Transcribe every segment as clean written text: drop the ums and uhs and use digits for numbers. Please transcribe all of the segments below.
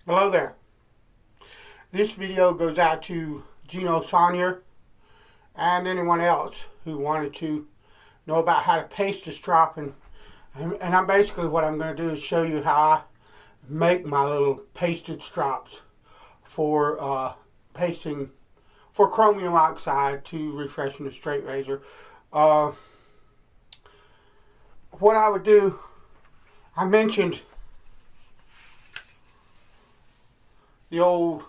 Hello there. This video goes out to Gino Sonier and anyone else who wanted to know about how to paste a strop, and I'm basically what I'm going to do is show you how I make my little pasted strops for pasting for chromium oxide to refreshing the straight razor. What I would do, I mentioned the old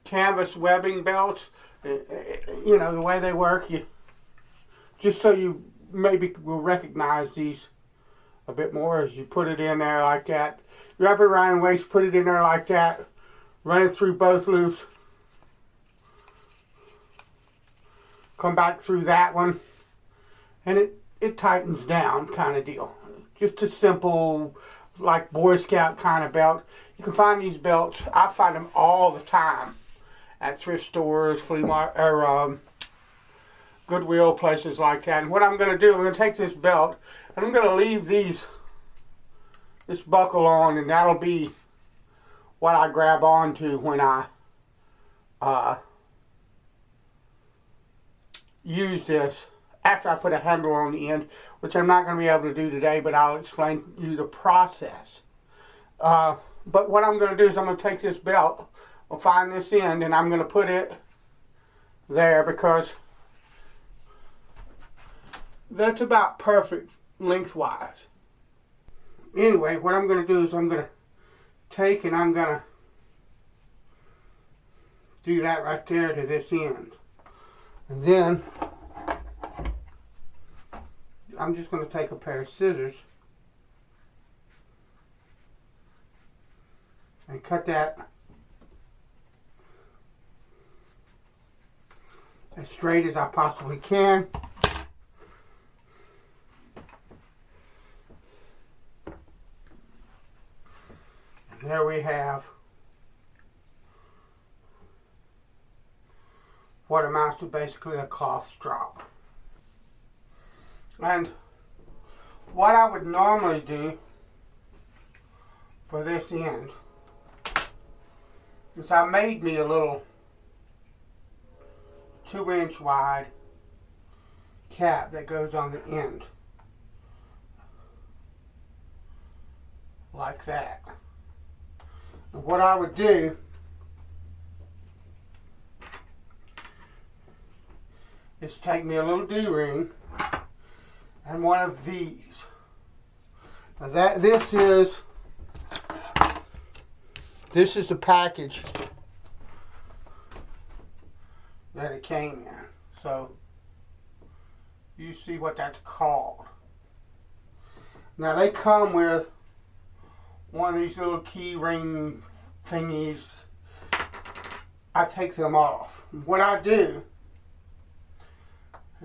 canvas webbing belts, you know, the way they work. You just so you maybe will recognize these a bit more as you put it in there like that. Wrap it around the waist, put it in there like that, run it through both loops, come back through that one, and it tightens down kind of deal. Just a simple, like Boy Scout kind of belt. You can find these belts. I find them all the time at thrift stores, flea market, or Goodwill, places like that. And what I'm going to do, I'm going to take this belt and I'm going to leave this buckle on, and that'll be what I grab onto when I use this. After I put a handle on the end, which I'm not going to be able to do today, but I'll explain to you the process. But what I'm going to do is I'm going to take this belt, I'll find this end, and I'm going to put it there because that's about perfect lengthwise. Anyway, what I'm going to do is I'm going to take and I'm going to do that right there to this end. And then I'm just going to take a pair of scissors and cut that as straight as I possibly can. And there we have what amounts to basically a cloth strop. And what I would normally do for this end is I made me a little 2-inch wide cap that goes on the end, like that. And what I would do is take me a little D-ring and one of these. Now this is the package that it came in. So you see what that's called. Now they come with one of these little key ring thingies. I take them off. What I do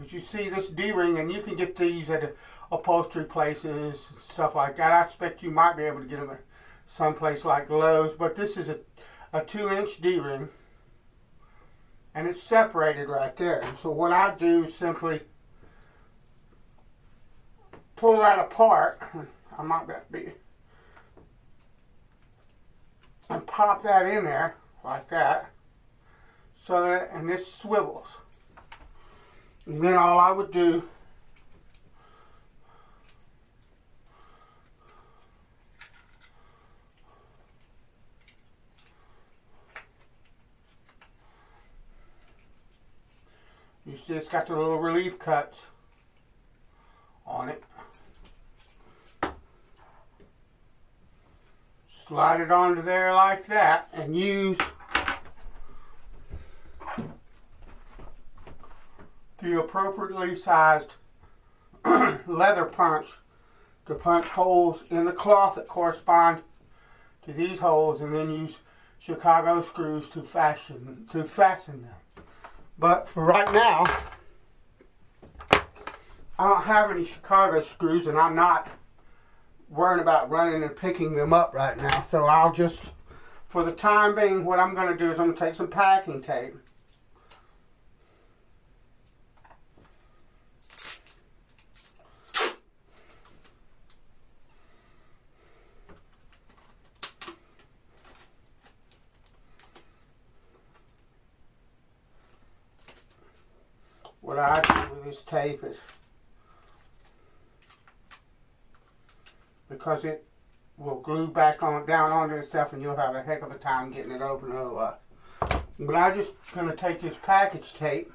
is, you see this D-ring, and you can get these at upholstery places, stuff like that. I expect you might be able to get them at someplace like Lowe's, but this is a 2-inch D-ring, and it's separated right there. And so what I do is simply pull that apart. I might be, and pop that in there like that, so that, and this swivels. And then all I would do you see it's got the little relief cuts on it. Slide it onto there like that and use the appropriately sized leather punch to punch holes in the cloth that correspond to these holes, and then use Chicago screws to fasten them. But for right now, I don't have any Chicago screws, and I'm not worrying about running and picking them up right now. So I'll just, for the time being, what I'm going to do is I'm going to take some packing tape what I do with this tape is, because it will glue back on down onto itself, and you'll have a heck of a time getting it open otherwise. But I'm just going to take this package tape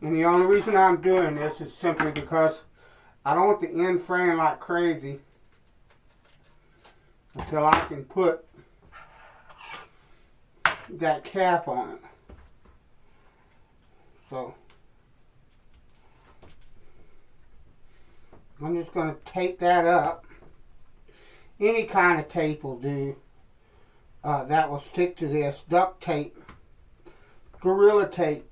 and the only reason I'm doing this is simply because I don't want the end fraying like crazy until I can put that cap on it. So I'm just going to tape that up. Any kind of tape will do that will stick to this. Duct tape, Gorilla tape,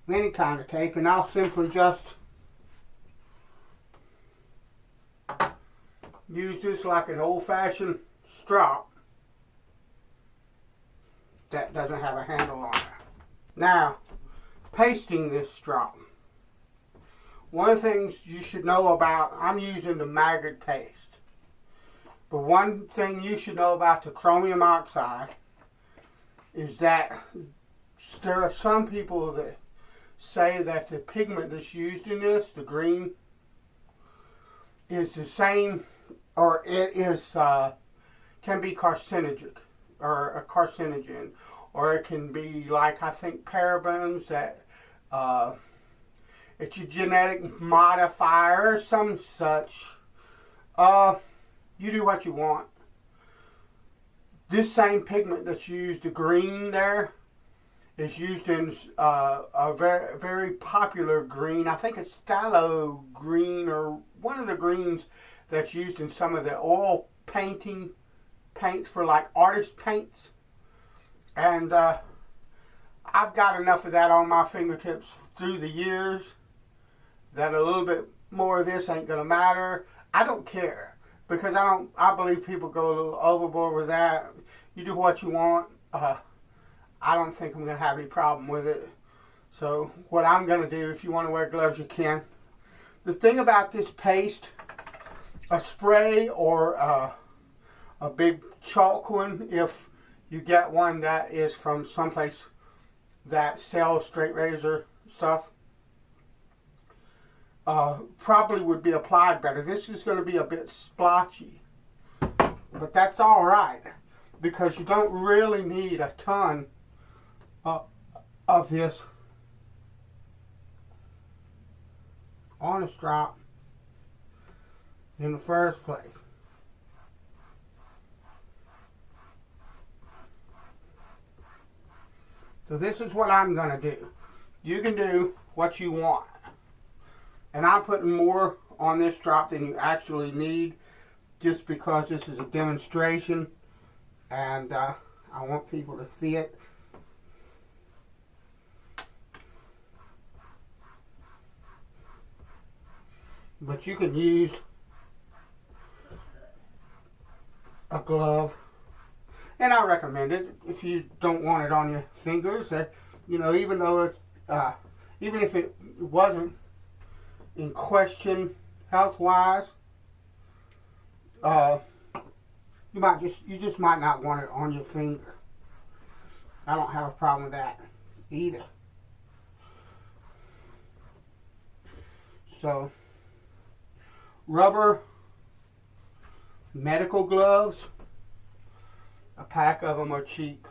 any kind of tape, and I'll simply just use this like an old-fashioned strop that doesn't have a handle on it. Now, pasting this strop. One of the things you should know about, I'm using the maggot paste. But one thing you should know about the chromium oxide is that there are some people that say that the pigment that's used in this, the green, is the same, or it is can be carcinogenic, or a carcinogen, or it can be like, I think, parabens, that it's a genetic modifier or some such. You do what you want. This same pigment that's used, the green there, is used in a very, very popular green. I think it's phthalo green, or one of the greens that's used in some of the oil paints for like artist paints. And I've got enough of that on my fingertips through the years that a little bit more of this ain't gonna matter. I don't care, because I believe people go a little overboard with that. You do what you want. I don't think I'm gonna have any problem with it. So what I'm gonna do, if you want to wear gloves, you can. The thing about this paste, a spray or a big chalk one, if you get one that is from someplace that sells straight razor stuff, probably would be applied better. This is going to be a bit splotchy, but that's all right, because you don't really need a ton of this on a strop in the first place. So this is what I'm going to do. You can do what you want. And I'm putting more on this strop than you actually need, just because this is a demonstration and I want people to see it. But you can use a glove, and I recommend it if you don't want it on your fingers. You know, even though it's even if it wasn't in question health-wise, you just might not want it on your finger. I don't have a problem with that either. So, rubber medical gloves, a pack of them are cheap.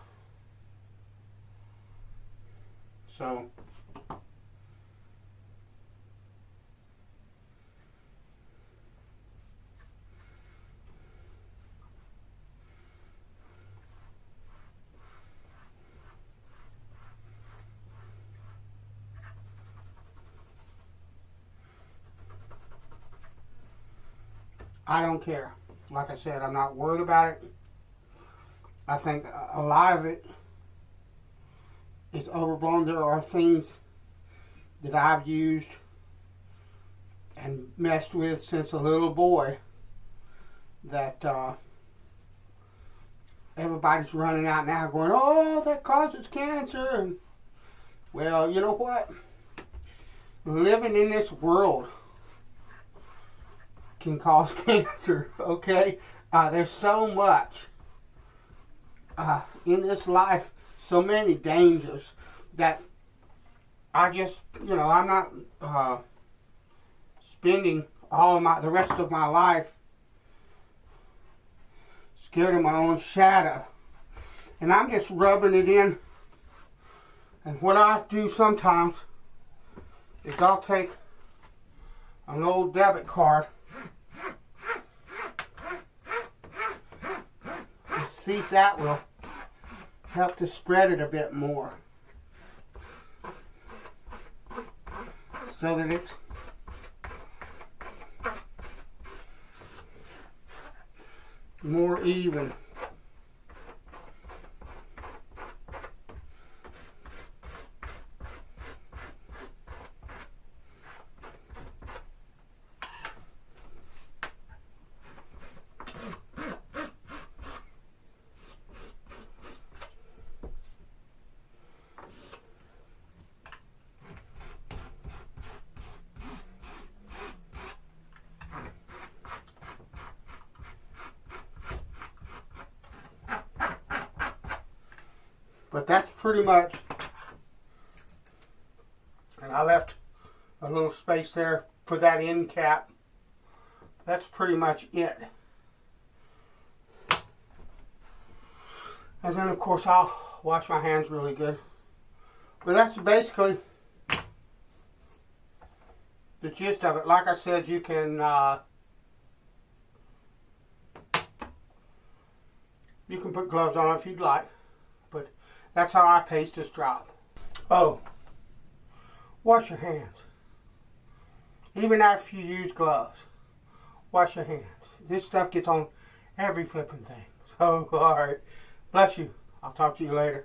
So I don't care. Like I said, I'm not worried about it. I think a lot of it is overblown. There are things that I've used and messed with since a little boy that everybody's running out now going, oh, that causes cancer. And, well, you know what? living in this world can cause cancer, okay? There's so much in this life, so many dangers that I just, I'm not spending the rest of my life scared of my own shadow. And I'm just rubbing it in. And what I do sometimes is I'll take an old debit card and see if that will help to spread it a bit more, so that it's more even. But that's pretty much, and I left a little space there for that end cap. That's pretty much it. And then of course I'll wash my hands really good. But that's basically the gist of it. Like I said, you can put gloves on if you'd like. But that's how I pasted strop. Oh, wash your hands. Even after you use gloves, wash your hands. This stuff gets on every flipping thing. So, alright. Bless you. I'll talk to you later.